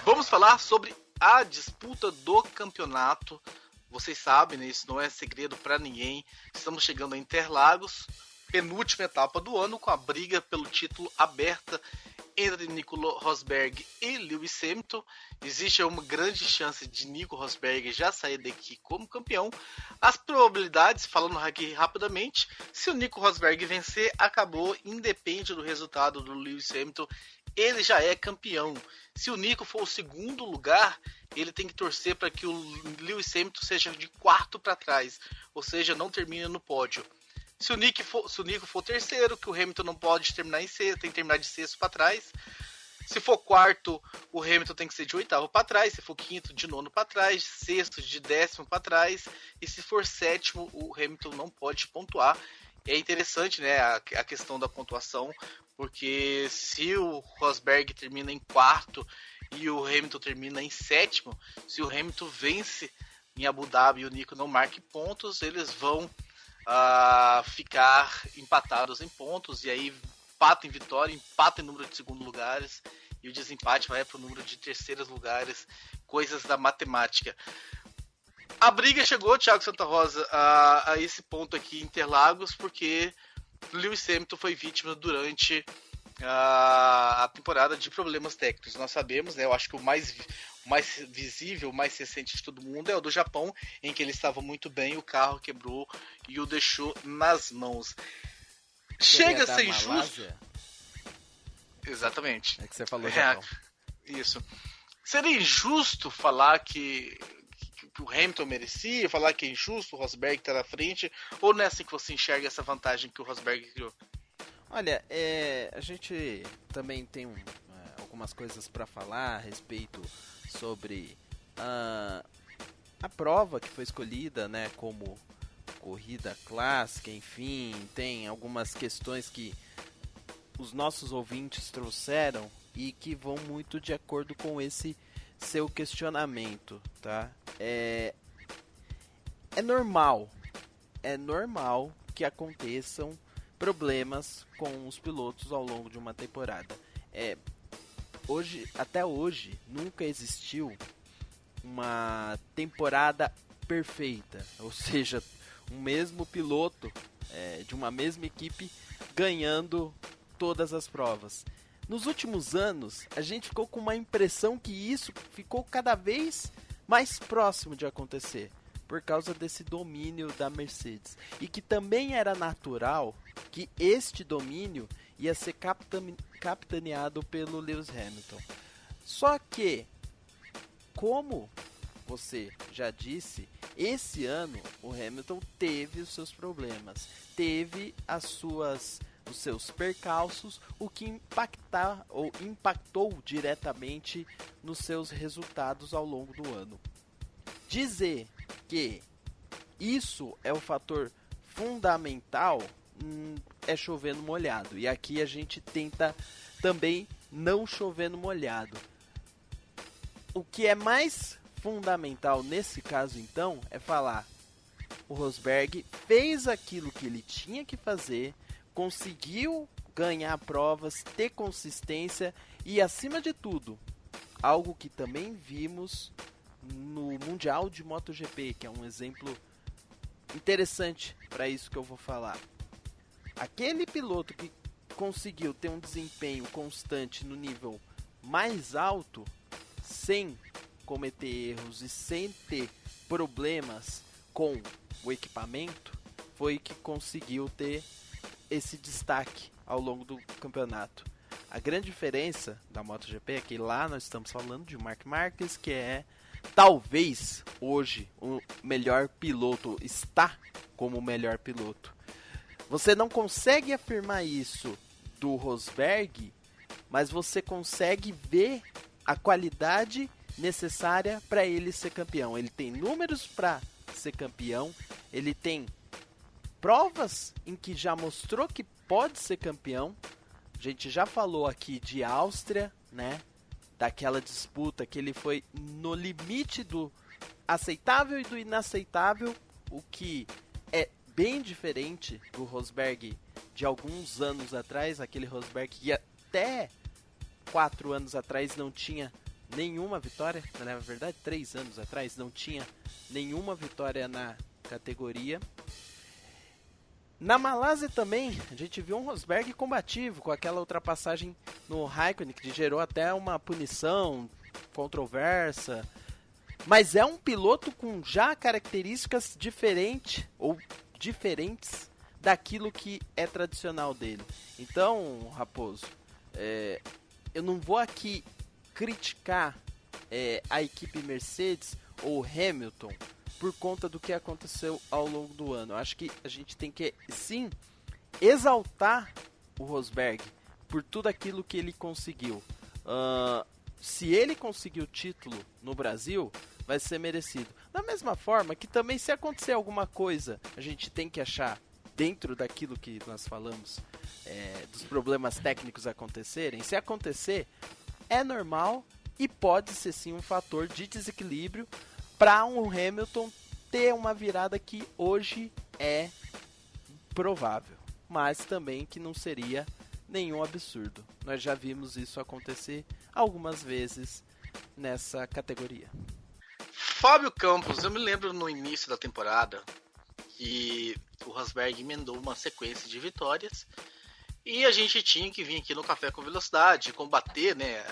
Vamos falar sobre a disputa do campeonato. Vocês sabem, né? Isso não é segredo para ninguém. Estamos chegando a Interlagos, penúltima etapa do ano, com a briga pelo título aberta entre Nico Rosberg e Lewis Hamilton. Existe uma grande chance de Nico Rosberg já sair daqui como campeão. As probabilidades, falando aqui rapidamente, se o Nico Rosberg vencer, acabou, independe do resultado do Lewis Hamilton, ele já é campeão. Se o Nico for o segundo lugar, ele tem que torcer para que o Lewis Hamilton seja de quarto para trás, ou seja, não termine no pódio. Se o Nico for terceiro, que o Hamilton não pode terminar em sexto, tem que terminar de sexto para trás. Se for quarto, o Hamilton tem que ser de oitavo para trás. Se for quinto, de nono para trás. Sexto, de décimo para trás. E se for sétimo, o Hamilton não pode pontuar. É interessante, né, a questão da pontuação, porque se o Rosberg termina em quarto e o Hamilton termina em sétimo, se o Hamilton vence em Abu Dhabi e o Nico não marque pontos, eles vão ficar empatados em pontos, e aí empata em vitória, empata em número de segundos lugares, e o desempate vai para o número de terceiros lugares, coisas da matemática. A briga chegou, Thiago Santa Rosa, a esse ponto aqui em Interlagos, porque Lewis Hamilton foi vítima durante a temporada de problemas técnicos. Nós sabemos, né? Eu acho que o mais visível, o mais recente de todo mundo é o do Japão, em que ele estava muito bem, o carro quebrou e o deixou nas mãos. Chega a ser injusto. Exatamente. É que você falou Japão. Isso. Seria injusto falar que o Hamilton merecia, falar que é injusto o Rosberg estar na frente, ou não é assim que você enxerga essa vantagem que o Rosberg criou? Olha, a gente também tem algumas coisas para falar a respeito sobre a prova que foi escolhida, né, como corrida clássica, enfim, tem algumas questões que os nossos ouvintes trouxeram e que vão muito de acordo com esse seu questionamento, tá? É normal que aconteçam problemas com os pilotos ao longo de uma temporada. Até hoje nunca existiu uma temporada perfeita, ou seja, um mesmo piloto de uma mesma equipe ganhando todas as provas. Nos últimos anos, a gente ficou com uma impressão que isso ficou cada vez mais próximo de acontecer, por causa desse domínio da Mercedes. E que também era natural que este domínio ia ser capitaneado pelo Lewis Hamilton. Só que, como você já disse, esse ano o Hamilton teve os seus problemas, teve os seus percalços, o que impactou diretamente nos seus resultados ao longo do ano. Dizer que isso é o fator fundamental é chover no molhado, e aqui a gente tenta também não chover no molhado. O que é mais fundamental nesse caso, então, é falar: o Rosberg fez aquilo que ele tinha que fazer, conseguiu ganhar provas, ter consistência e, acima de tudo, algo que também vimos no Mundial de MotoGP, que é um exemplo interessante para isso que eu vou falar. Aquele piloto que conseguiu ter um desempenho constante no nível mais alto, sem cometer erros e sem ter problemas com o equipamento, foi que conseguiu ter esse destaque ao longo do campeonato. A grande diferença da MotoGP é que lá nós estamos falando de Marc Marquez, que é talvez hoje o melhor piloto, está como o melhor piloto. Você não consegue afirmar isso do Rosberg, mas você consegue ver a qualidade necessária para ele ser campeão. Ele tem números para ser campeão, ele tem provas em que já mostrou que pode ser campeão. A gente já falou aqui de Áustria, né? Daquela disputa que ele foi no limite aceitável e do inaceitável, o que é bem diferente do Rosberg de alguns anos atrás, aquele Rosberg que até 4 anos atrás não tinha nenhuma vitória, na verdade 3 anos atrás não tinha nenhuma vitória na categoria. Na Malásia também, a gente viu um Rosberg combativo, com aquela ultrapassagem no Raikkonen, que gerou até uma punição controversa. Mas é um piloto com já características diferentes daquilo que é tradicional dele. Então, Raposo, eu não vou aqui criticar a equipe Mercedes ou Hamilton por conta do que aconteceu ao longo do ano. Eu acho que a gente tem que, sim, exaltar o Rosberg por tudo aquilo que ele conseguiu. Se ele conseguiu o título no Brasil, vai ser merecido. Da mesma forma que também, se acontecer alguma coisa, a gente tem que achar, dentro daquilo que nós falamos, dos problemas técnicos acontecerem, se acontecer, é normal e pode ser sim um fator de desequilíbrio para um Hamilton ter uma virada que hoje é provável, mas também que não seria nenhum absurdo. Nós já vimos isso acontecer algumas vezes nessa categoria. Fábio Campos, eu me lembro no início da temporada que o Rosberg emendou uma sequência de vitórias e a gente tinha que vir aqui no Café com Velocidade combater, né,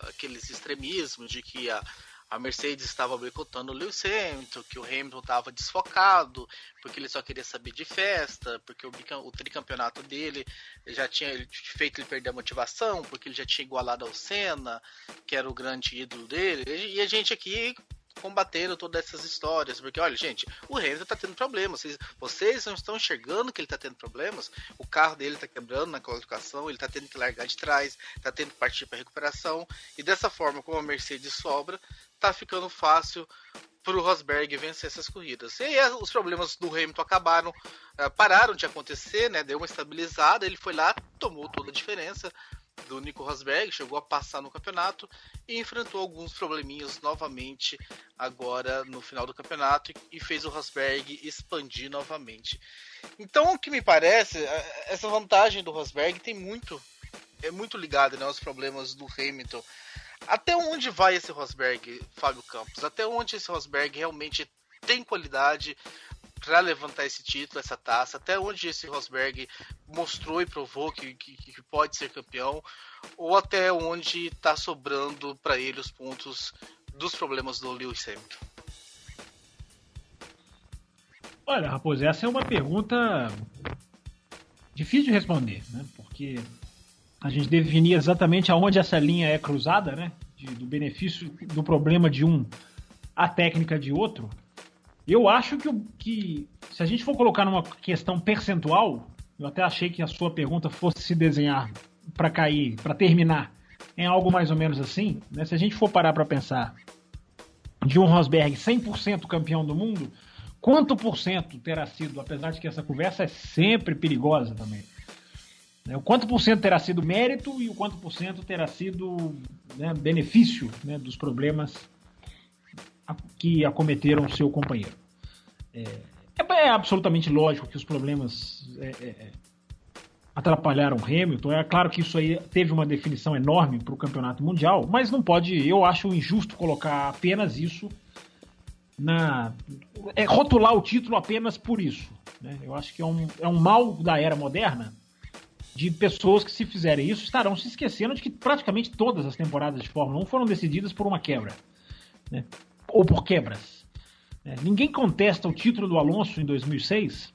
aqueles extremismos de que a Mercedes estava boicotando o Lewis Hamilton, que o Hamilton estava desfocado, porque ele só queria saber de festa, porque o tricampeonato dele já tinha feito ele perder a motivação, porque ele já tinha igualado ao Senna, que era o grande ídolo dele, e a gente aqui combatendo todas essas histórias, porque olha, gente, o Hamilton tá tendo problemas, vocês não estão enxergando que ele tá tendo problemas, o carro dele tá quebrando na qualificação, ele tá tendo que largar de trás, tá tendo que partir para recuperação, e dessa forma, como a Mercedes sobra, tá ficando fácil pro Rosberg vencer essas corridas. E aí, os problemas do Hamilton pararam de acontecer, né, deu uma estabilizada, ele foi lá, tomou toda a diferença do Nico Rosberg, chegou a passar no campeonato e enfrentou alguns probleminhas novamente agora no final do campeonato e fez o Rosberg expandir novamente. Então, o que me parece, essa vantagem do Rosberg é muito ligada, né, aos problemas do Hamilton. Até onde vai esse Rosberg, Fábio Campos? Até onde esse Rosberg realmente tem qualidade para levantar esse título, essa taça? Até onde esse Rosberg mostrou e provou que pode ser campeão? Ou até onde está sobrando para ele os pontos dos problemas do Lewis Hamilton? Olha, Raposo, essa é uma pergunta difícil de responder, né? Porque a gente definir exatamente aonde essa linha é cruzada, né? Do benefício do problema de um à técnica de outro. Eu acho que se a gente for colocar numa questão percentual, eu até achei que a sua pergunta fosse se desenhar para cair, para terminar em algo mais ou menos assim, né? Se a gente for parar para pensar de um Rosberg 100% campeão do mundo, quanto por cento terá sido, apesar de que essa conversa é sempre perigosa também, né? O quanto por cento terá sido mérito e o quanto por cento terá sido, né, benefício, né, dos problemas que acometeram o seu companheiro. É absolutamente lógico que os problemas atrapalharam o Hamilton. É claro que isso aí teve uma definição enorme para o campeonato mundial, mas não pode, eu acho injusto colocar apenas isso rotular o título apenas por isso, né? Eu acho que é um mal da era moderna de pessoas que, se fizerem isso, estarão se esquecendo de que praticamente todas as temporadas de Fórmula 1 foram decididas por uma quebra, né? Ou por quebras. Ninguém contesta o título do Alonso em 2006,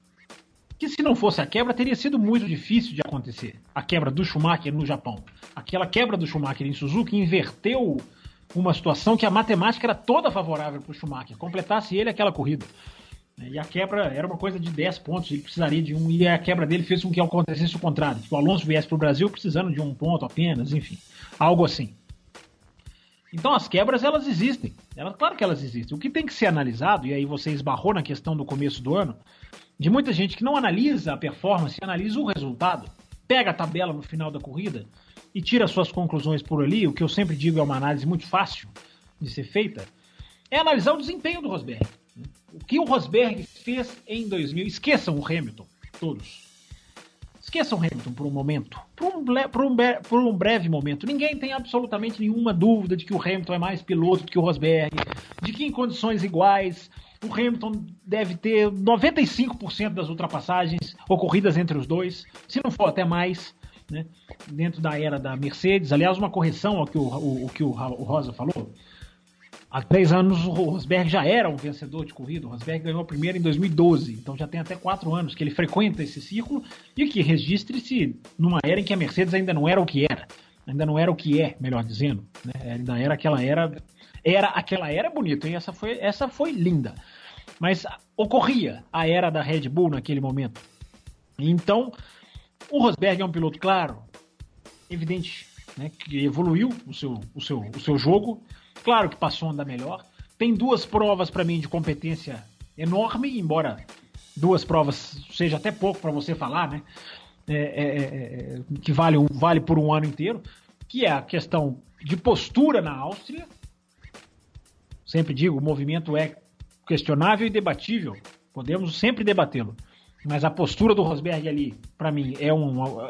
que se não fosse a quebra teria sido muito difícil de acontecer. A quebra do Schumacher no Japão. Aquela quebra do Schumacher em Suzuka inverteu uma situação que a matemática era toda favorável para o Schumacher, completasse ele aquela corrida. E a quebra era uma coisa de 10 pontos, ele precisaria de um, e a quebra dele fez com que acontecesse o contrário, que o Alonso viesse para o Brasil precisando de 1 ponto apenas, enfim, algo assim. Então as quebras, elas existem, claro que elas existem. O que tem que ser analisado, e aí você esbarrou na questão do começo do ano, de muita gente que não analisa a performance, analisa o resultado, pega a tabela no final da corrida e tira suas conclusões por ali, o que eu sempre digo é uma análise muito fácil de ser feita. é analisar o desempenho do Rosberg. O que o Rosberg fez em 2000. Esqueçam o Hamilton, todos. Esqueçam o Hamilton por um momento. Por um breve momento. Ninguém tem absolutamente nenhuma dúvida de que o Hamilton é mais piloto do que o Rosberg, de que em condições iguais o Hamilton deve ter 95% das ultrapassagens ocorridas entre os dois, se não for até mais, né, dentro da era da Mercedes. Aliás, uma correção ao que o Rosa falou. Há 3 anos o Rosberg já era um vencedor de corrida. O Rosberg ganhou a primeira em 2012, então já tem até 4 anos que ele frequenta esse círculo e que registre-se numa era em que a Mercedes ainda não era o que era. Ainda não era o que é, melhor dizendo. Né? Ainda era aquela era... Aquela era bonita, hein? Essa foi linda. Mas ocorria a era da Red Bull naquele momento. Então, o Rosberg é um piloto, claro, evidente, né, que evoluiu o seu jogo. Claro que passou a andar melhor. Tem 2 provas para mim de competência enorme, embora 2 provas seja até pouco para você falar, né? Que vale por um ano inteiro, que é a questão de postura na Áustria. Sempre digo, o movimento é questionável e debatível. Podemos sempre debatê-lo. Mas a postura do Rosberg ali, para mim,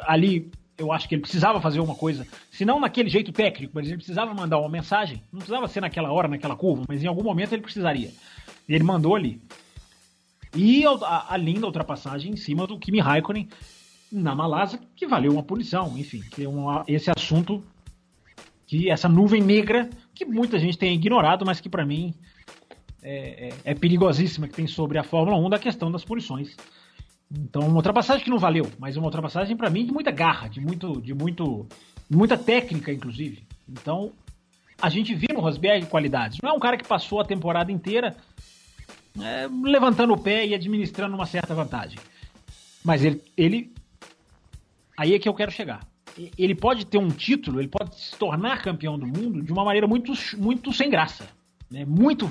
ali eu acho que ele precisava fazer uma coisa, se não naquele jeito técnico, mas ele precisava mandar uma mensagem. Não precisava ser naquela hora, naquela curva, mas em algum momento ele precisaria. Ele mandou ali. E a linda ultrapassagem em cima do Kimi Raikkonen na Malásia, que valeu uma punição. Enfim, que esse assunto, que essa nuvem negra, que muita gente tem ignorado, mas que para mim é perigosíssima, que tem sobre a Fórmula 1 da questão das punições. Então, uma ultrapassagem que não valeu, mas uma ultrapassagem para mim de muita garra, de muita técnica, inclusive. Então, a gente vê no Rosberg qualidades. Não é um cara que passou a temporada inteira levantando o pé e administrando uma certa vantagem. Mas ele aí é que eu quero chegar. Ele pode ter um título, ele pode se tornar campeão do mundo de uma maneira muito, muito sem graça. Né? Muito,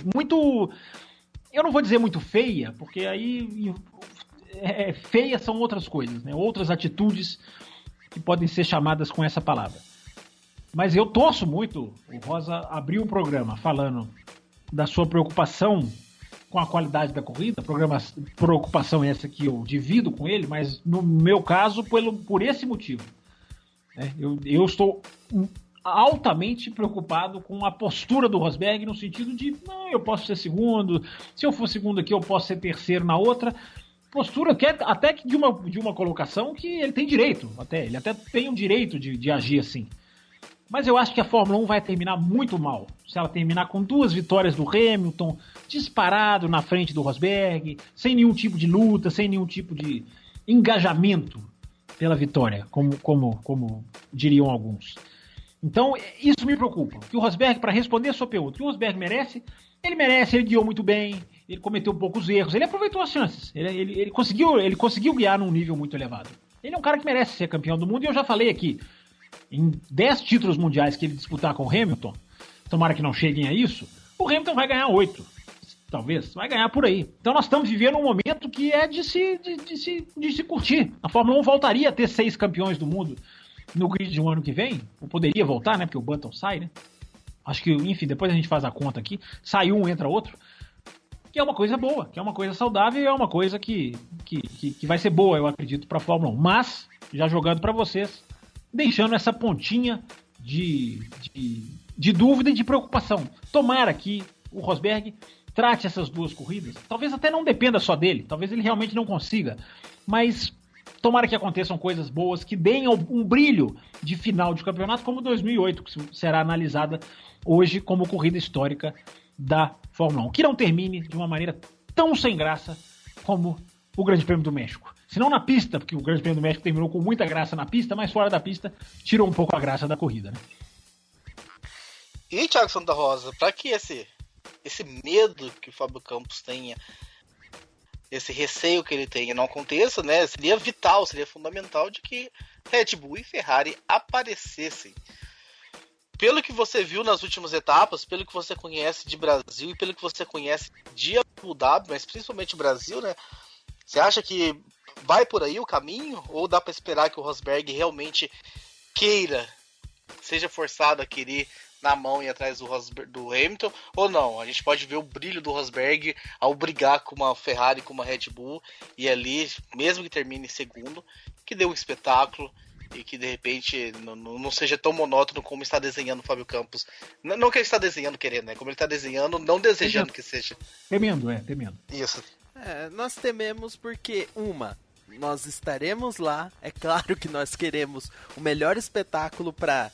eu não vou dizer muito feia, porque aí feia são outras coisas, né? Outras atitudes que podem ser chamadas com essa palavra. Mas eu torço muito. O Rosa abriu o programa falando da sua preocupação com a qualidade da corrida, preocupação essa que eu divido com ele, mas no meu caso por esse motivo. Eu estou altamente preocupado com a postura do Rosberg, no sentido de, não, eu posso ser segundo, se eu for segundo aqui eu posso ser terceiro na outra. Postura que até que de uma colocação que ele tem direito, ele até tem o direito de agir assim. Mas eu acho que a Fórmula 1 vai terminar muito mal. Se ela terminar com 2 vitórias do Hamilton, disparado na frente do Rosberg, sem nenhum tipo de luta, sem nenhum tipo de engajamento pela vitória, como diriam alguns. Então, isso me preocupa. Que o Rosberg, para responder a sua pergunta, que o Rosberg merece, ele guiou muito bem, ele cometeu poucos erros, ele aproveitou as chances, ele conseguiu guiar num nível muito elevado. Ele é um cara que merece ser campeão do mundo, e eu já falei aqui, em 10 títulos mundiais que ele disputar com o Hamilton, tomara que não cheguem a isso, o Hamilton vai ganhar 8, talvez, vai ganhar por aí. Então nós estamos vivendo um momento que é de se curtir. A Fórmula 1 voltaria a ter 6 campeões do mundo no grid de um ano que vem, ou poderia voltar, né, porque o Button sai, né? Acho que, enfim, depois a gente faz a conta aqui, sai um, entra outro, que é uma coisa boa, que é uma coisa saudável e é uma coisa que vai ser boa, eu acredito, para a Fórmula 1. Mas, já jogando para vocês, deixando essa pontinha de dúvida e de preocupação. Tomara que o Rosberg trate essas 2 corridas, talvez até não dependa só dele, talvez ele realmente não consiga, mas tomara que aconteçam coisas boas, que deem um brilho de final de campeonato, como 2008, que será analisada hoje como corrida histórica da Fórmula 1. Que não termine de uma maneira tão sem graça como o Grande Prêmio do México. Se não na pista, porque o Grande Prêmio do México terminou com muita graça na pista, mas fora da pista tirou um pouco a graça da corrida, né? E Thiago Santa Rosa, para que esse medo que o Fábio Campos tenha, esse receio que ele tenha não aconteça, né? Seria vital, seria fundamental de que Red Bull e Ferrari aparecessem. Pelo que você viu nas últimas etapas, pelo que você conhece de Brasil e pelo que você conhece de Abu Dhabi, mas principalmente Brasil, né? Você acha que vai por aí o caminho? Ou dá para esperar que o Rosberg realmente seja forçado a querer na mão e atrás do Hamilton, ou não, a gente pode ver o brilho do Rosberg ao brigar com uma Ferrari, com uma Red Bull, e ali, mesmo que termine em segundo, que dê um espetáculo e que de repente não seja tão monótono como está desenhando o Fábio Campos. Não que ele está desenhando querendo, né? Como ele está desenhando, não desejando que seja. Temendo. Isso. Nós tememos porque, nós estaremos lá, é claro que nós queremos o melhor espetáculo para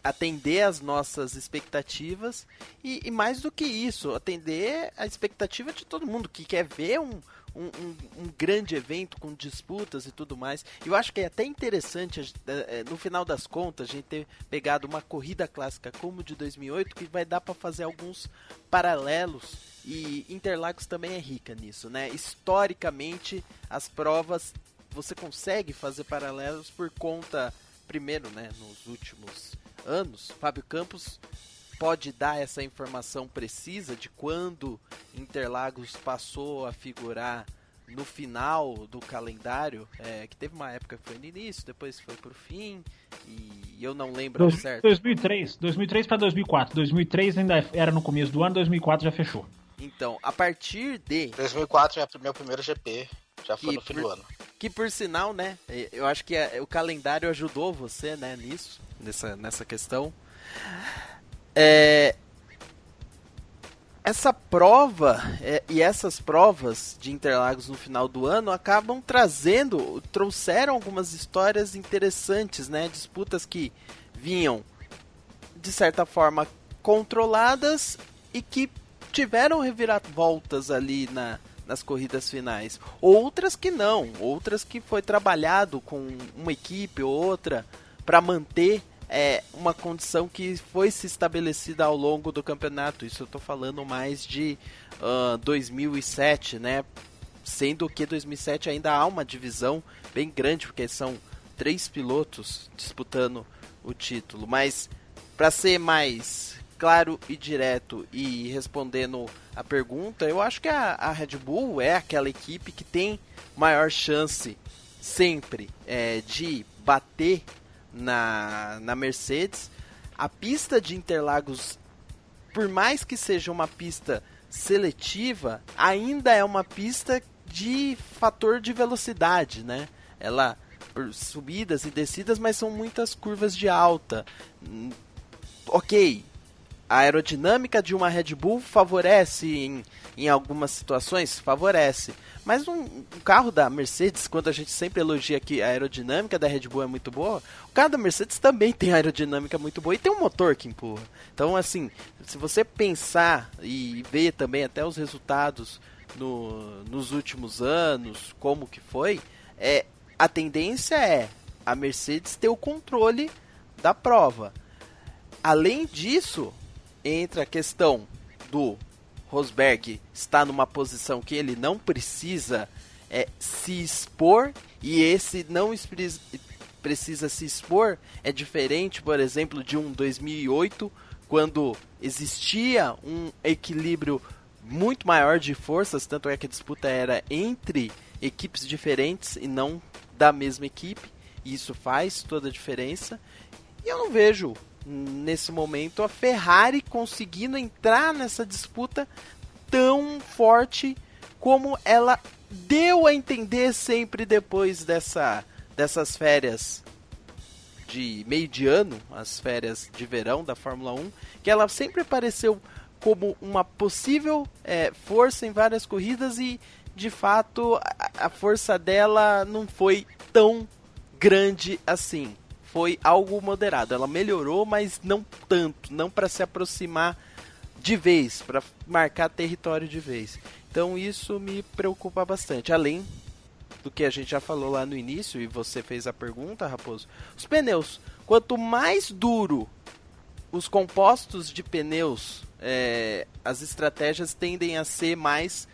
atender às nossas expectativas e mais do que isso, atender a expectativa de todo mundo que quer ver um grande evento com disputas e tudo mais. Eu acho que é até interessante, no final das contas, a gente ter pegado uma corrida clássica como de 2008, que vai dar para fazer alguns paralelos, e Interlagos também é rica nisso, né? Historicamente, as provas, você consegue fazer paralelos por conta, primeiro, né, nos últimos anos, Fábio Campos pode dar essa informação precisa de quando Interlagos passou a figurar no final do calendário, que teve uma época que foi no início, depois foi pro fim, e eu não lembro certo. 2003 para 2004. 2003 ainda era no começo do ano, 2004 já fechou. Então, a partir de... 2004 é meu primeiro GP, já foi no fim do ano. Que por sinal, né, eu acho que o calendário ajudou você, né, nisso, nessa questão. Essa prova e essas provas de Interlagos no final do ano acabam trouxeram algumas histórias interessantes, né? Disputas que vinham, de certa forma, controladas e que tiveram reviravoltas ali nas corridas finais. Outras que não, outras que foi trabalhado com uma equipe ou outra para manter uma condição que foi se estabelecida ao longo do campeonato. Isso eu estou falando mais de 2007, né? Sendo que 2007 ainda há uma divisão bem grande, porque são 3 pilotos disputando o título. Mas, para ser mais claro e direto e respondendo a pergunta, eu acho que a Red Bull é aquela equipe que tem maior chance sempre de bater na Mercedes. A pista de Interlagos, por mais que seja uma pista seletiva, ainda é uma pista de fator de velocidade, né? Ela, por subidas e descidas, mas são muitas curvas de alta. Ok, a aerodinâmica de uma Red Bull favorece em algumas situações? Favorece. Mas um carro da Mercedes, quando a gente sempre elogia que a aerodinâmica da Red Bull é muito boa, o carro da Mercedes também tem aerodinâmica muito boa e tem um motor que empurra. Então, assim, se você pensar e ver também até os resultados nos últimos anos, como que foi, a tendência é a Mercedes ter o controle da prova. Além disso, entra a questão do Rosberg estar numa posição que ele não precisa se expor, e esse não precisa se expor é diferente, por exemplo, de um 2008, quando existia um equilíbrio muito maior de forças, tanto é que a disputa era entre equipes diferentes e não da mesma equipe, e isso faz toda a diferença. E eu não vejo nesse momento a Ferrari conseguindo entrar nessa disputa tão forte como ela deu a entender sempre depois dessas férias de meio de ano, as férias de verão da Fórmula 1, que ela sempre apareceu como uma possível força em várias corridas e de fato a força dela não foi tão grande assim. Foi algo moderado. Ela melhorou, mas não tanto. Não para se aproximar de vez, para marcar território de vez. Então isso me preocupa bastante. Além do que a gente já falou lá no início, e você fez a pergunta, Raposo, os pneus. Quanto mais duro os compostos de pneus, as estratégias tendem a ser mais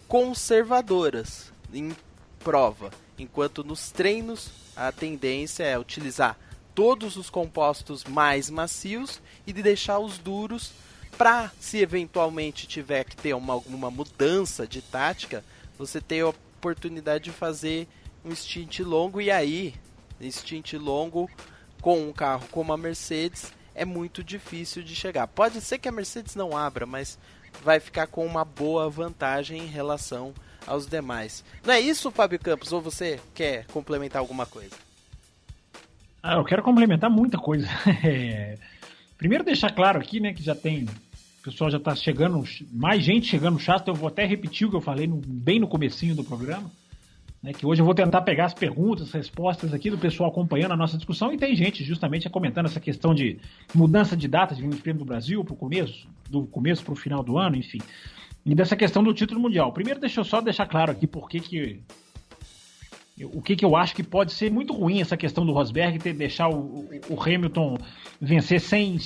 conservadoras em prova. Enquanto nos treinos a tendência é utilizar todos os compostos mais macios e de deixar os duros para, se eventualmente tiver que ter alguma mudança de tática, você ter a oportunidade de fazer um stint longo. E aí, stint longo com um carro como a Mercedes é muito difícil de chegar. Pode ser que a Mercedes não abra, mas vai ficar com uma boa vantagem em relação aos demais. Não é isso, Fábio Campos? Ou você quer complementar alguma coisa? Eu quero complementar muita coisa. Primeiro deixar claro aqui, né, que já tem... O pessoal já está chegando, mais gente chegando no chat, então eu vou até repetir o que eu falei bem no comecinho do programa, né, que hoje eu vou tentar pegar as perguntas, as respostas aqui do pessoal acompanhando a nossa discussão, e tem gente justamente comentando essa questão de mudança de data de Grande Prêmio do Brasil para o começo, do começo para o final do ano, enfim, e dessa questão do título mundial. Primeiro deixa eu só deixar claro aqui o que eu acho que pode ser muito ruim essa questão do Rosberg deixar o Hamilton vencer sem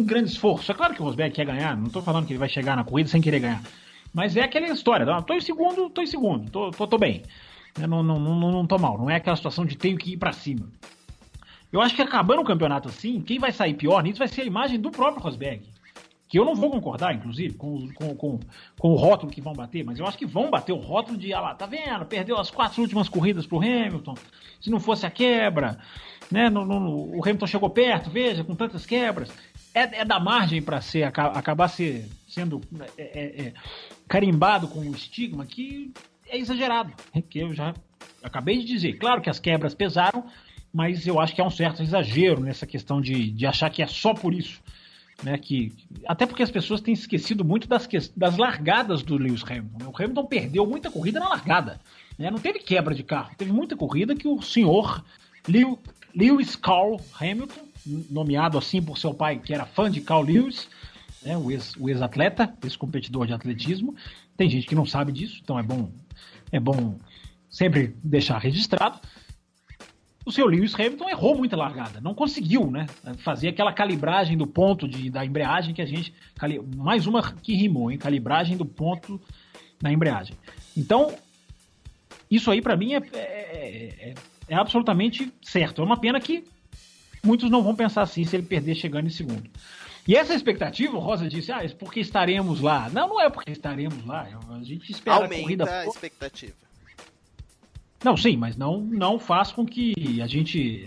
grande esforço. É claro que o Rosberg quer ganhar, não estou falando que ele vai chegar na corrida sem querer ganhar, mas é aquela história, estou em segundo, tô bem, não tô mal, não é aquela situação de tenho que ir para cima. Eu acho que acabando o campeonato assim, quem vai sair pior nisso vai ser a imagem do próprio Rosberg, que eu não vou concordar, inclusive, com o rótulo que vão bater, mas eu acho que vão bater o rótulo de, tá vendo, perdeu as 4 últimas corridas pro Hamilton, se não fosse a quebra, né, o Hamilton chegou perto, veja, com tantas quebras, é da margem para acabar sendo carimbado com um estigma que é exagerado, que eu já acabei de dizer. Claro que as quebras pesaram, mas eu acho que há um certo exagero nessa questão de achar que é só por isso. Né, até porque as pessoas têm esquecido muito das largadas do Lewis Hamilton, né? O Hamilton perdeu muita corrida na largada, né? Não teve quebra de carro, teve muita corrida que o senhor Lewis Carl Hamilton, nomeado assim por seu pai, que era fã de Carl Lewis, né, o ex-atleta, ex-competidor de atletismo. Tem gente que não sabe disso, então é bom sempre deixar registrado. O seu Lewis Hamilton errou muita largada, não conseguiu, né, fazer aquela calibragem do ponto da embreagem que a gente... Mais uma que rimou, hein? Calibragem do ponto da embreagem. Então, isso aí para mim é absolutamente certo. É uma pena que muitos não vão pensar assim se ele perder chegando em segundo. E essa expectativa, o Rosa disse, porque estaremos lá. Não é porque estaremos lá, a gente espera a corrida... a expectativa. Não, sim, mas não faz com que a gente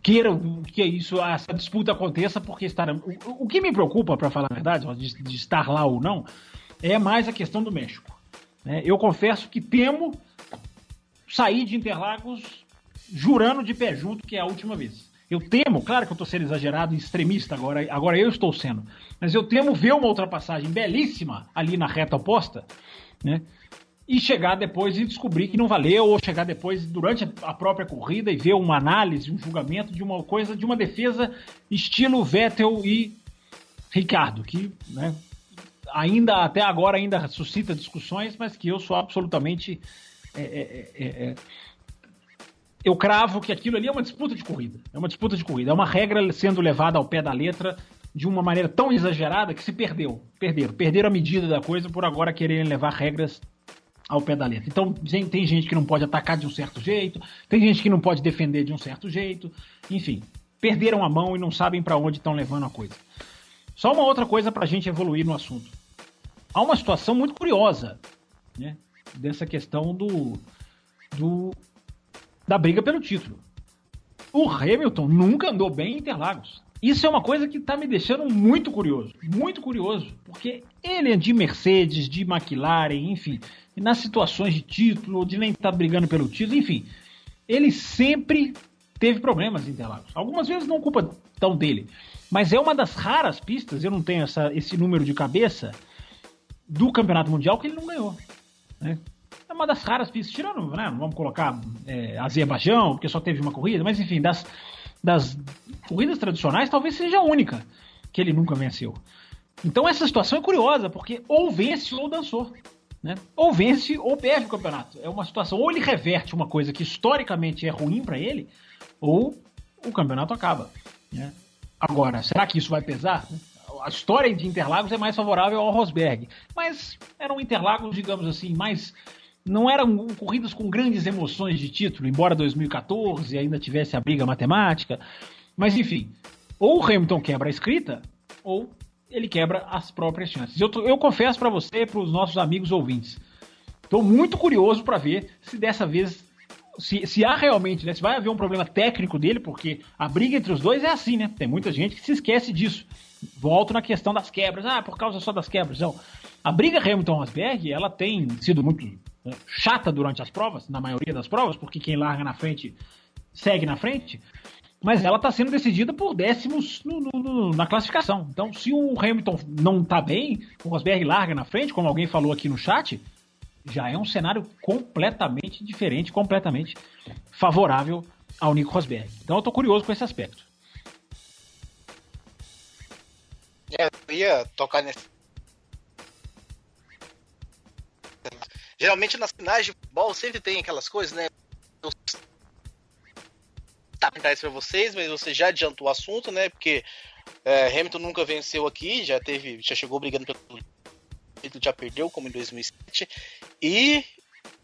queira que essa disputa aconteça porque estaremos... O que me preocupa, para falar a verdade, de estar lá ou não, é mais a questão do México. Né? Eu confesso que temo sair de Interlagos jurando de pé junto que é a última vez. Eu temo, claro que eu estou sendo exagerado e extremista agora eu estou sendo, mas eu temo ver uma ultrapassagem belíssima ali na reta oposta, né? E chegar depois e descobrir que não valeu, ou chegar depois durante a própria corrida e ver uma análise, um julgamento de uma coisa, de uma defesa estilo Vettel e Ricardo, que, né, até agora ainda suscita discussões, mas que eu sou absolutamente... eu cravo que aquilo ali é uma disputa de corrida. É uma regra sendo levada ao pé da letra de uma maneira tão exagerada que se perderam a medida da coisa por agora quererem levar regras ao pé da letra. Então tem gente que não pode atacar de um certo jeito, tem gente que não pode defender de um certo jeito, enfim, perderam a mão e não sabem para onde estão levando a coisa. Só uma outra coisa para a gente evoluir no assunto. Há uma situação muito curiosa, né, dessa questão da briga pelo título. O Hamilton nunca andou bem em Interlagos. Isso é uma coisa que está me deixando muito curioso, porque ele é de Mercedes, de McLaren, enfim, nas situações de título, de nem estar brigando pelo título, enfim, ele sempre teve problemas em Interlagos. Algumas vezes não culpa tão dele, mas é uma das raras pistas, eu não tenho esse número de cabeça, do Campeonato Mundial que ele não ganhou, né? É uma das raras pistas, tirando, né, não vamos colocar Azerbaijão, porque só teve uma corrida, mas enfim, das corridas tradicionais, talvez seja a única que ele nunca venceu. Então essa situação é curiosa, porque ou vence ou dançou, né? Ou vence ou perde o campeonato. É uma situação, ou ele reverte uma coisa que historicamente é ruim para ele, ou o campeonato acaba, né? Agora, será que isso vai pesar? A história de Interlagos é mais favorável ao Rosberg, mas eram Interlagos, digamos assim, mais... Não eram corridas com grandes emoções de título, embora 2014 ainda tivesse a briga matemática. Mas, enfim, ou o Hamilton quebra a escrita, ou ele quebra as próprias chances. Eu confesso para você e para os nossos amigos ouvintes, estou muito curioso para ver se dessa vez se há realmente, né, se vai haver um problema técnico dele, porque a briga entre os dois é assim, né? Tem muita gente que se esquece disso. Volto na questão das quebras. Por causa só das quebras. Não. A briga Hamilton-Rosberg, ela tem sido muito chata durante as provas, na maioria das provas, porque quem larga na frente segue na frente, mas ela está sendo decidida por décimos na classificação. Então, se o Hamilton não está bem, o Rosberg larga na frente, como alguém falou aqui no chat, já é um cenário completamente diferente, completamente favorável ao Nico Rosberg. Então eu tô curioso com esse aspecto. Eu ia tocar nesse... Geralmente nas finais de futebol sempre tem aquelas coisas, né? Tá para isso para vocês, mas você já adiantou o assunto, né? Porque Hamilton nunca venceu aqui, já chegou brigando pelo título, já perdeu, como em 2007, e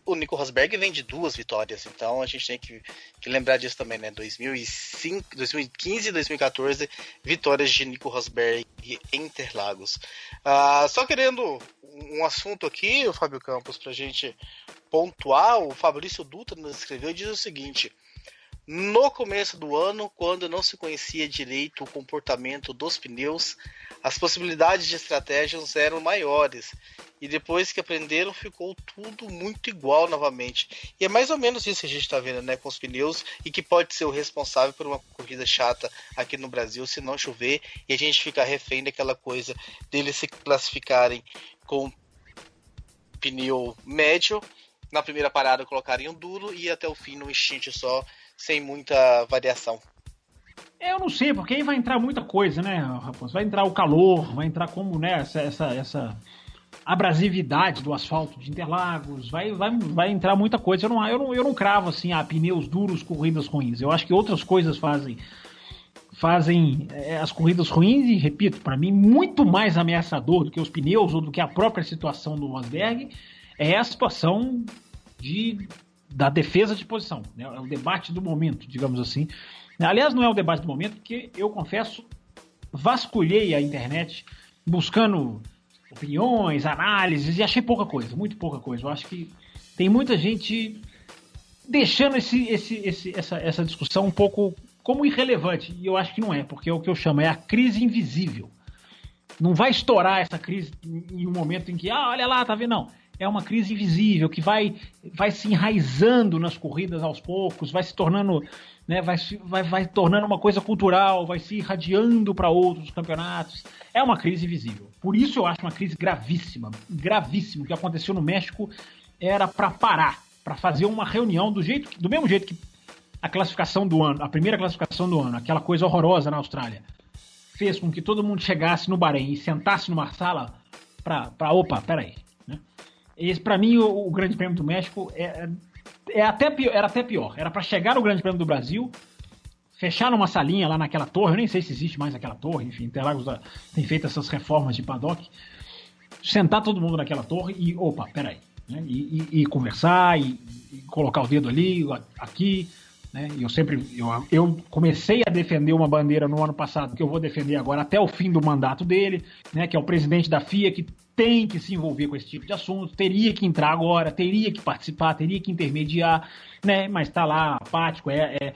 o Nico Rosberg vem de 2 vitórias, então a gente tem que lembrar disso também, né? 2015 e 2014, vitórias de Nico Rosberg em Interlagos. Só querendo um assunto aqui, o Fábio Campos, pra gente pontuar, o Fabrício Dutra nos escreveu e diz o seguinte: no começo do ano, quando não se conhecia direito o comportamento dos pneus, as possibilidades de estratégias eram maiores. E depois que aprenderam, ficou tudo muito igual novamente. E é mais ou menos isso que a gente está vendo, né, com os pneus, e que pode ser o responsável por uma corrida chata aqui no Brasil, se não chover, e a gente fica refém daquela coisa deles se classificarem com pneu médio, na primeira parada colocarem um duro e até o fim no stint só, sem muita variação. Eu não sei, porque aí vai entrar muita coisa, né, Raposo? Vai entrar o calor, vai entrar como, né, essa abrasividade do asfalto de Interlagos, vai entrar muita coisa. Eu não cravo assim, pneus duros, corridas ruins. Eu acho que outras coisas fazem as corridas ruins, e repito, para mim, muito mais ameaçador do que os pneus ou do que a própria situação do Rosberg é a situação da defesa de posição, né? É o debate do momento, digamos assim. Aliás, não é o debate do momento, porque eu confesso, vasculhei a internet buscando opiniões, análises, e achei pouca coisa, muito pouca coisa. Eu acho que tem muita gente deixando essa discussão um pouco como irrelevante, e eu acho que não é, porque é o que eu chamo, é a crise invisível. Não vai estourar essa crise em um momento em que, olha lá, tá vendo? Não. É uma crise invisível que vai se enraizando nas corridas aos poucos, vai se tornando, né, vai tornando uma coisa cultural, vai se irradiando para outros campeonatos. É uma crise invisível. Por isso eu acho uma crise gravíssima, gravíssima. O que aconteceu no México era para parar, para fazer uma reunião do mesmo jeito que a classificação do ano, a primeira classificação do ano, aquela coisa horrorosa na Austrália, fez com que todo mundo chegasse no Bahrein e sentasse numa sala opa, peraí. Esse, para mim, o Grande Prêmio do México era até pior. Era para chegar no Grande Prêmio do Brasil, fechar numa salinha lá naquela torre, eu nem sei se existe mais aquela torre, enfim, Interlagos tem feito essas reformas de paddock, sentar todo mundo naquela torre e, opa, peraí, né? E conversar, e colocar o dedo ali, aqui, né? E eu comecei a defender uma bandeira no ano passado, que eu vou defender agora até o fim do mandato dele, né? Que é o presidente da FIA, que tem que se envolver com esse tipo de assunto, teria que entrar agora, teria que participar, teria que intermediar, né? Mas está lá apático, é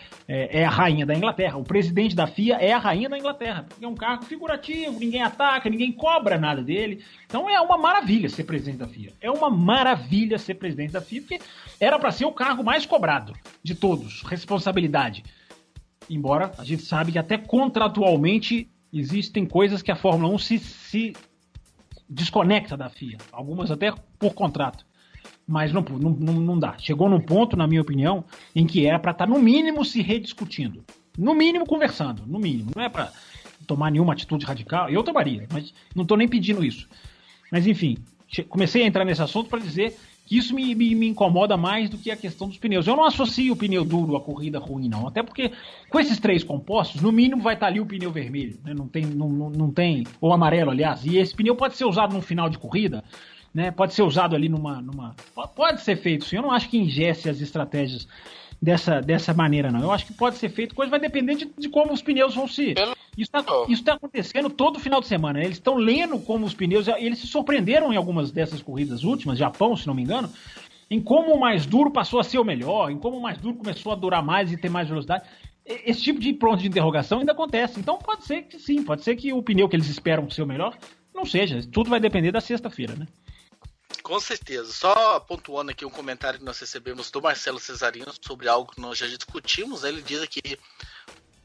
a rainha da Inglaterra. O presidente da FIA é a rainha da Inglaterra, porque é um cargo figurativo, ninguém ataca, ninguém cobra nada dele. Então é uma maravilha ser presidente da FIA. É uma maravilha ser presidente da FIA, porque era para ser o cargo mais cobrado de todos, responsabilidade. Embora a gente sabe que até contratualmente existem coisas que a Fórmula 1 se desconecta da FIA, algumas até por contrato, mas não dá. Chegou num ponto, na minha opinião, em que era para estar no mínimo se rediscutindo, no mínimo conversando, no mínimo, não é para tomar nenhuma atitude radical, eu tomaria, mas não estou nem pedindo isso. Mas enfim, comecei a entrar nesse assunto para dizer que isso me incomoda mais do que a questão dos pneus. Eu não associo o pneu duro à corrida ruim, não. Até porque com esses 3 compostos, no mínimo vai estar ali o pneu vermelho, né? Não tem, ou amarelo, aliás. E esse pneu pode ser usado no final de corrida, né? Pode ser usado ali pode ser feito, sim. Eu não acho que engesse as estratégias dessa maneira, não. Eu acho que pode ser feito, coisa vai depender de como os pneus vão se... Isso está acontecendo todo final de semana. Eles estão lendo como os pneus... Eles se surpreenderam em algumas dessas corridas últimas, Japão, se não me engano, em como o mais duro passou a ser o melhor, em como o mais duro começou a durar mais e ter mais velocidade. Esse tipo de ponto de interrogação ainda acontece. Então pode ser que sim, pode ser que o pneu que eles esperam ser o melhor não seja. Tudo vai depender da sexta-feira, né? Com certeza. Só pontuando aqui um comentário que nós recebemos do Marcelo Cesarino sobre algo que nós já discutimos. Ele diz que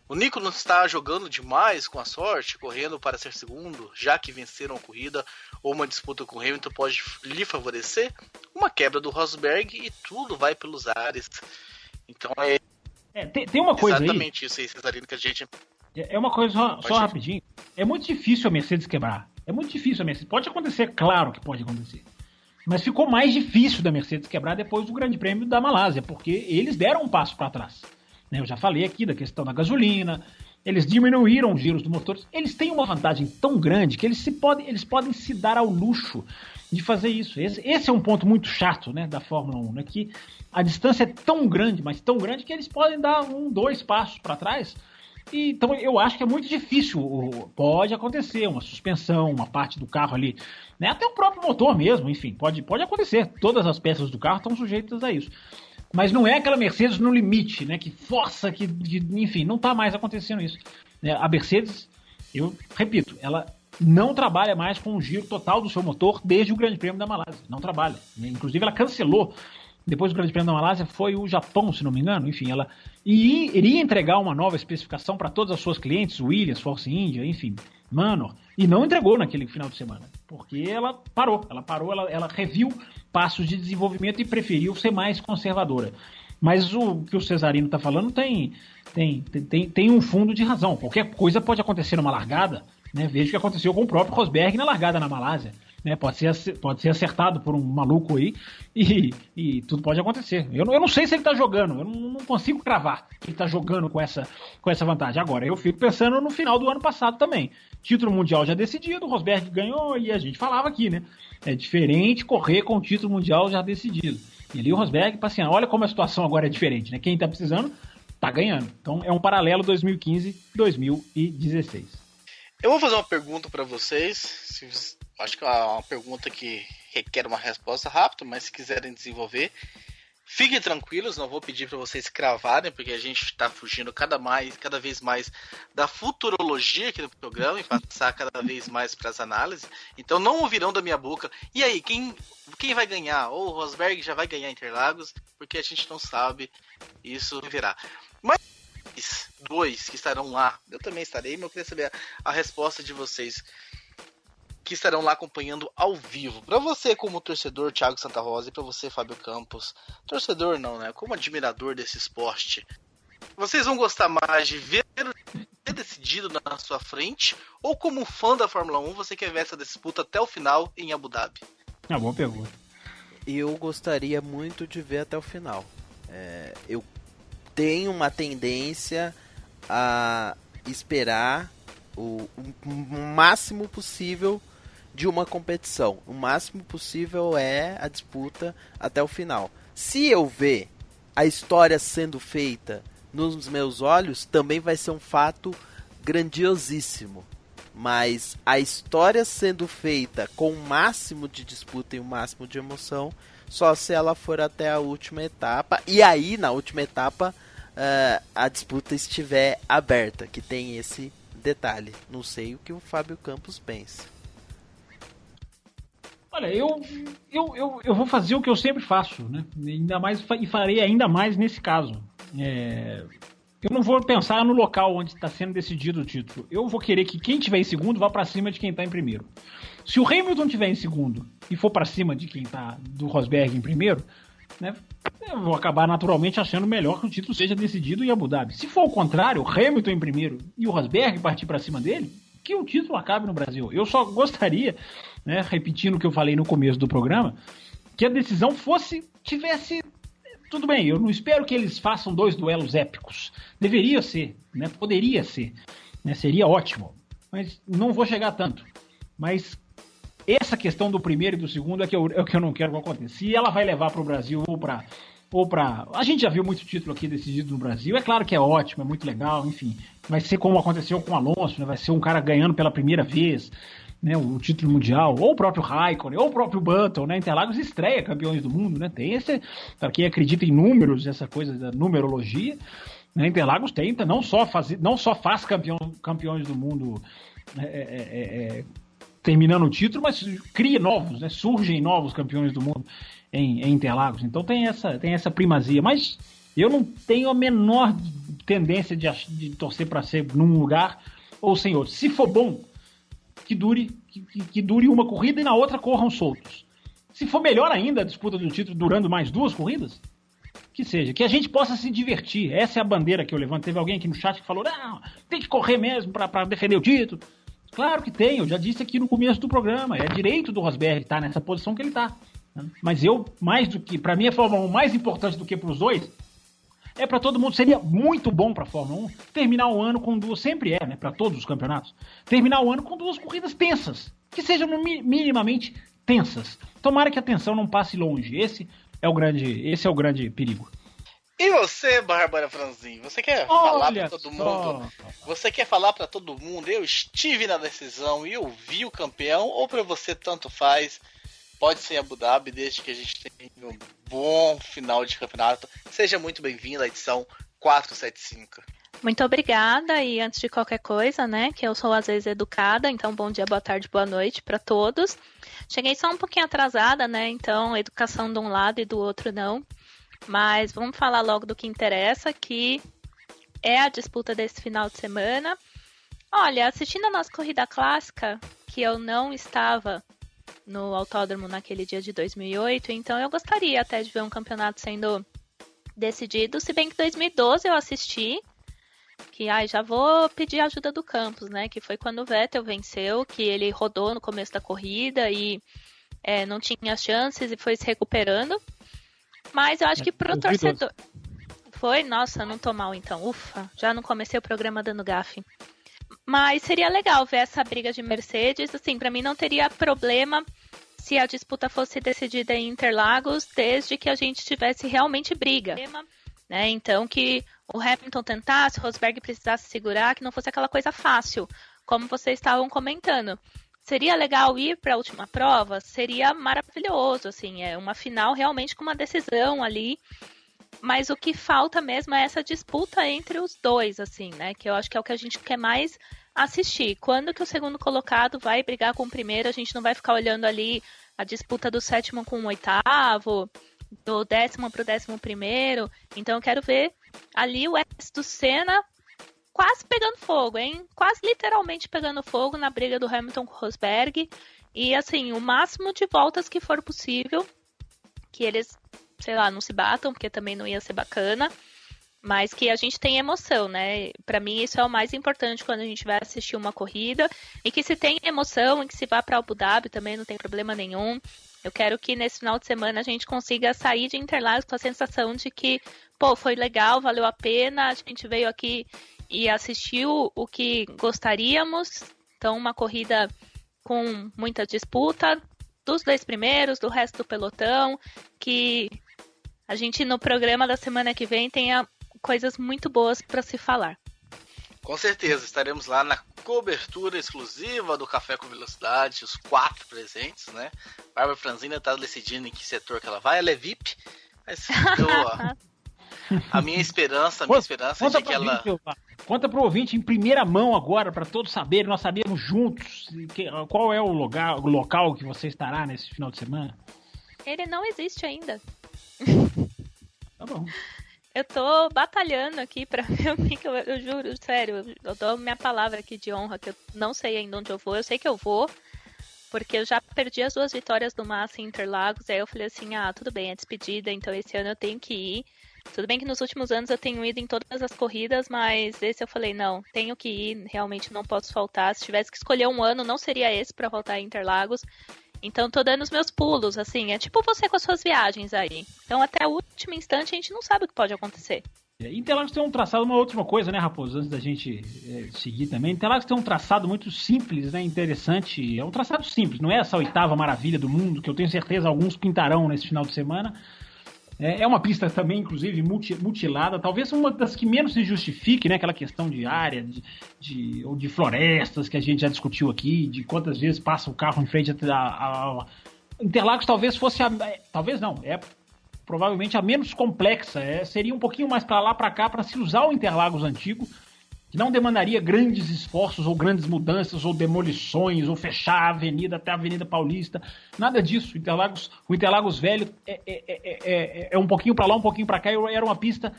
o Nico não está jogando demais com a sorte, correndo para ser segundo, já que venceram a corrida ou uma disputa com o Hamilton pode lhe favorecer. Uma quebra do Rosberg e tudo vai pelos ares. Então tem uma coisa exatamente isso aí, Cesarino, que a gente... É uma coisa só rapidinho. É muito difícil a Mercedes quebrar. É muito difícil a Mercedes. Pode acontecer, claro que pode acontecer. Mas ficou mais difícil da Mercedes quebrar depois do Grande Prêmio da Malásia, porque eles deram um passo para trás. Eu já falei aqui da questão da gasolina, eles diminuíram os giros do motor. Eles têm uma vantagem tão grande que eles podem se dar ao luxo de fazer isso. Esse é um ponto muito chato, né, da Fórmula 1, né, que a distância é tão grande, mas tão grande que eles podem dar 2 passos para trás. Então eu acho que é muito difícil. Pode acontecer uma suspensão, uma parte do carro ali, né? Até o próprio motor mesmo, enfim, pode acontecer. Todas as peças do carro estão sujeitas a isso. Mas não é aquela Mercedes no limite, né? Que força, enfim, não está mais acontecendo isso. A Mercedes, eu repito, ela não trabalha mais com o giro total do seu motor desde o Grande Prêmio da Malásia. Não trabalha. Inclusive ela cancelou. Depois do Grande Prêmio da Malásia foi o Japão, se não me engano. Enfim, ela iria entregar uma nova especificação para todas as suas clientes, Williams, Force India, enfim, Manor, e não entregou naquele final de semana, porque ela parou, ela reviu passos de desenvolvimento e preferiu ser mais conservadora. Mas o que o Cesarino está falando tem um fundo de razão. Qualquer coisa pode acontecer numa largada, né? Veja o que aconteceu com o próprio Rosberg na largada na Malásia. Né, pode ser acertado por um maluco aí e tudo pode acontecer. Eu não sei se ele tá jogando, eu não consigo cravar que ele tá jogando com essa vantagem. Agora, eu fico pensando no final do ano passado também. Título mundial já decidido, o Rosberg ganhou e a gente falava aqui, né? É diferente correr com o título mundial já decidido. E ali o Rosberg, assim, olha como a situação agora é diferente, né? Quem tá precisando, tá ganhando. Então é um paralelo 2015-2016. Eu vou fazer uma pergunta para vocês. Acho que é uma pergunta que requer uma resposta rápida, mas se quiserem desenvolver, fiquem tranquilos, não vou pedir para vocês cravarem, porque a gente está fugindo cada vez mais da futurologia aqui no programa e passar cada vez mais para as análises. Então não ouvirão da minha boca. E aí, quem vai ganhar? Ou o Rosberg já vai ganhar Interlagos? Porque a gente não sabe, isso virá. Mas 2 que estarão lá, eu também estarei, mas eu queria saber a resposta de vocês que estarão lá acompanhando ao vivo. Para você como torcedor Thiago Santa Rosa e para você Fábio Campos, torcedor não, né? Como admirador desse esporte, vocês vão gostar mais de ver decidido na sua frente ou como fã da Fórmula 1 você quer ver essa disputa até o final em Abu Dhabi? Boa pergunta. Eu gostaria muito de ver até o final. Eu tenho uma tendência a esperar o máximo possível de uma competição. O máximo possível é a disputa até o final. Se eu ver a história sendo feita nos meus olhos, também vai ser um fato grandiosíssimo. Mas a história sendo feita com o máximo de disputa e o máximo de emoção, só se ela for até a última etapa. E aí, na última etapa, a disputa estiver aberta, que tem esse detalhe. Não sei o que o Fábio Campos pensa. Olha, eu vou fazer o que eu sempre faço, né? Ainda mais, e farei ainda mais nesse caso. Eu não vou pensar no local onde está sendo decidido o título. Eu vou querer que quem estiver em segundo vá para cima de quem está em primeiro. Se o Hamilton estiver em segundo e for para cima de quem está do Rosberg em primeiro, né, eu vou acabar naturalmente achando melhor que o título seja decidido em Abu Dhabi. Se for o contrário, o Hamilton em primeiro e o Rosberg partir para cima dele, que o título acabe no Brasil. Eu só gostaria, né, repetindo o que eu falei no começo do programa, que a decisão tivesse... Tudo bem, eu não espero que eles façam 2 duelos épicos. Deveria ser, né? Poderia ser, né? Seria ótimo. Mas não vou chegar tanto. Mas essa questão do primeiro e do segundo é o que eu não quero que aconteça. Se ela vai levar para o Brasil ou para... A gente já viu muito título aqui decidido no Brasil. É claro que é ótimo, é muito legal, enfim. Vai ser como aconteceu com o Alonso, né? Vai ser um cara ganhando pela primeira vez. né, o título mundial, ou o próprio Raikkonen, ou o próprio Button, né? Interlagos estreia campeões do mundo, né? Tem esse, para quem acredita em números, essa coisa da numerologia, né? Interlagos tenta não só faz campeões do mundo terminando o título, mas cria novos, né? Surgem novos campeões do mundo em Interlagos. Então tem essa primazia, mas eu não tenho a menor tendência de torcer para ser num lugar ou sem outro. Se for bom, que dure uma corrida e na outra corram soltos. Se for melhor ainda a disputa do título durando mais 2 corridas, que seja, que a gente possa se divertir. Essa é a bandeira que eu levanto. Teve alguém aqui no chat que falou, não, tem que correr mesmo para defender o título. Claro que tem, eu já disse aqui no começo do programa, é direito do Rosberg estar nessa posição que ele está. Mas para mim a Fórmula 1 mais importante do que para os dois, é para todo mundo, seria muito bom para a Fórmula 1 terminar o ano com 2, sempre né, para todos os campeonatos, terminar o ano com 2 corridas tensas, que sejam minimamente tensas. Tomara que a tensão não passe longe, esse é o grande perigo. E você, Bárbara Franzin, você quer falar para todo mundo? Você quer falar para todo mundo? Eu estive na decisão e eu vi o campeão, ou para você tanto faz? Pode ser Abu Dhabi, desde que a gente tenha um bom final de campeonato. Seja muito bem-vindo à edição 475. Muito obrigada, e antes de qualquer coisa, né, que eu sou às vezes educada, então bom dia, boa tarde, boa noite para todos. Cheguei só um pouquinho atrasada, né, então educação de um lado e do outro não. Mas vamos falar logo do que interessa, que é a disputa desse final de semana. Olha, assistindo a nossa corrida clássica, que eu não estava no autódromo naquele dia de 2008, então eu gostaria até de ver um campeonato sendo decidido, se bem que 2012 eu assisti, que já vou pedir a ajuda do Campos, né, que foi quando o Vettel venceu, que ele rodou no começo da corrida e não tinha chances e foi se recuperando. Mas eu acho que pro torcedor... Foi? Nossa, não tô mal então. Ufa, já não comecei o programa dando gafe. Mas seria legal ver essa briga de Mercedes. Assim, pra mim não teria problema se a disputa fosse decidida em Interlagos, desde que a gente tivesse realmente briga. Né? Então que o Hamilton tentasse, o Rosberg precisasse segurar, que não fosse aquela coisa fácil, como vocês estavam comentando. Seria legal ir para a última prova? Seria maravilhoso, assim, é uma final realmente com uma decisão ali, mas o que falta mesmo é essa disputa entre os dois, assim, né, que eu acho que é o que a gente quer mais assistir. Quando que o segundo colocado vai brigar com o primeiro, a gente não vai ficar olhando ali a disputa do 7º com o 8º, do 10º para o 11º, então eu quero ver ali o S do Senna quase pegando fogo, hein? Quase literalmente pegando fogo na briga do Hamilton com o Rosberg. E, assim, o máximo de voltas que for possível. Que eles, sei lá, não se batam, porque também não ia ser bacana. Mas que a gente tenha emoção, né? Pra mim, isso é o mais importante quando a gente vai assistir uma corrida. E que se tenha emoção e que se vá pra Abu Dhabi também não tem problema nenhum. Eu quero que nesse final de semana a gente consiga sair de Interlagos com a sensação de que, pô, foi legal, valeu a pena, a gente veio aqui e assistiu o que gostaríamos. Então, uma corrida com muita disputa dos 2 primeiros, do resto do pelotão, que a gente no programa da semana que vem tenha coisas muito boas para se falar. Com certeza, estaremos lá na cobertura exclusiva do Café com Velocidade, os 4 presentes, né? Bárbara Franzina está decidindo em que setor que ela vai, ela é VIP, mas a minha esperança é de que ela... Conta pro ouvinte em primeira mão agora, para todos saberem, nós sabemos juntos qual é o local que você estará nesse final de semana. Ele não existe ainda. Tá bom. Eu tô batalhando aqui pra ver o que eu juro, sério, eu dou minha palavra aqui de honra, que eu não sei ainda onde eu vou. Eu sei que eu vou, porque eu já perdi as 2 vitórias do Massa em Interlagos, aí eu falei assim, tudo bem, é despedida, então esse ano eu tenho que ir. Tudo bem que nos últimos anos eu tenho ido em todas as corridas, mas esse eu falei, não, tenho que ir, realmente não posso faltar. Se tivesse que escolher um ano, não seria esse pra voltar em Interlagos. Então tô dando os meus pulos, assim, é tipo você com as suas viagens aí. Então até o último instante a gente não sabe o que pode acontecer. Interlagos tem um traçado, uma última coisa, né, Raposo, antes da gente seguir também. Interlagos tem um traçado muito simples, né, interessante. É um traçado simples, não é essa 8ª maravilha do mundo, que eu tenho certeza alguns pintarão nesse final de semana. É uma pista também, inclusive, mutilada, talvez uma das que menos se justifique, né? Aquela questão de área, ou de florestas que a gente já discutiu aqui, de quantas vezes passa o carro em frente a Interlagos talvez fosse talvez não, é provavelmente a menos complexa, seria um pouquinho mais para lá, para cá, para se usar o Interlagos antigo, que não demandaria grandes esforços ou grandes mudanças ou demolições ou fechar a avenida até a Avenida Paulista, nada disso. O Interlagos velho é um pouquinho para lá, um pouquinho para cá, era uma pista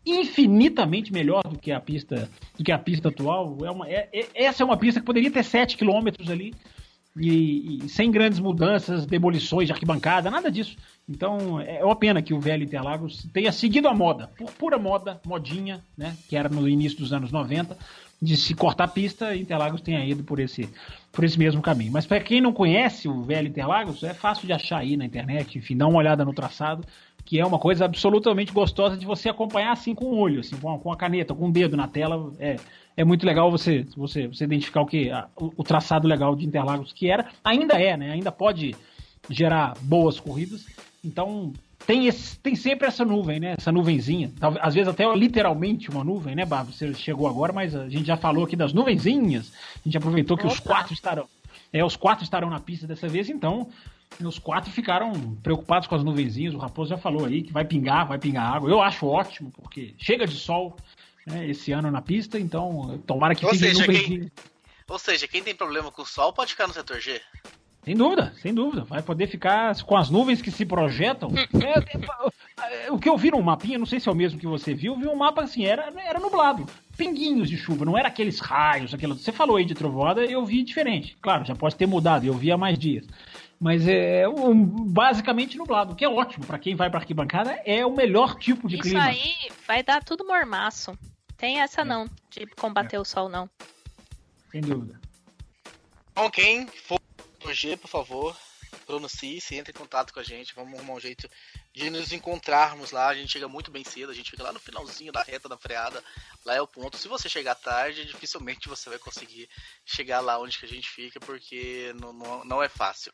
infinitamente melhor do que a pista atual. Essa é uma pista que poderia ter 7 quilômetros ali e sem grandes mudanças, demolições de arquibancada, nada disso. Então é uma pena que o velho Interlagos tenha seguido a moda, por pura moda, modinha, né, que era no início dos anos 90, de se cortar a pista, e Interlagos tenha ido por esse mesmo caminho. Mas para quem não conhece o velho Interlagos, é fácil de achar aí na internet, enfim, dá uma olhada no traçado, que é uma coisa absolutamente gostosa de você acompanhar assim com o olho, assim, com a caneta, com o dedo na tela. É muito legal você identificar o traçado legal de Interlagos, que ainda né? Ainda pode gerar boas corridas. Então tem sempre essa nuvem, né? Essa nuvenzinha. Às vezes até literalmente uma nuvem, né, Bárbara? Você chegou agora, mas a gente já falou aqui das nuvenzinhas. A gente aproveitou que os quatro estarão na pista dessa vez, então os 4 ficaram preocupados com as nuvenzinhas. O Raposo já falou aí que vai pingar água. Eu acho ótimo, porque chega de sol, né, esse ano na pista, então tomara que fique nuvenzinha. Ou seja, quem tem problema com o sol pode ficar no setor G. Sem dúvida. Vai poder ficar com as nuvens que se projetam. O que eu vi no mapinha, não sei se é o mesmo que você viu, vi um mapa assim, era nublado. Pinguinhos de chuva, não era aqueles raios, você falou aí de trovoada, eu vi diferente. Claro, já pode ter mudado, eu vi há mais dias. Mas basicamente nublado, o que é ótimo para quem vai para arquibancada, é o melhor tipo de clima. Isso aí vai dar tudo mormaço. Tem essa não, de combater o sol não. Sem dúvida. Então, quem for no G, por favor, pronuncie-se, entre em contato com a gente, vamos arrumar um jeito de nos encontrarmos lá. A gente chega muito bem cedo, a gente fica lá no finalzinho da reta da freada, lá é o ponto. Se você chegar tarde, dificilmente você vai conseguir chegar lá onde que a gente fica, porque não é fácil.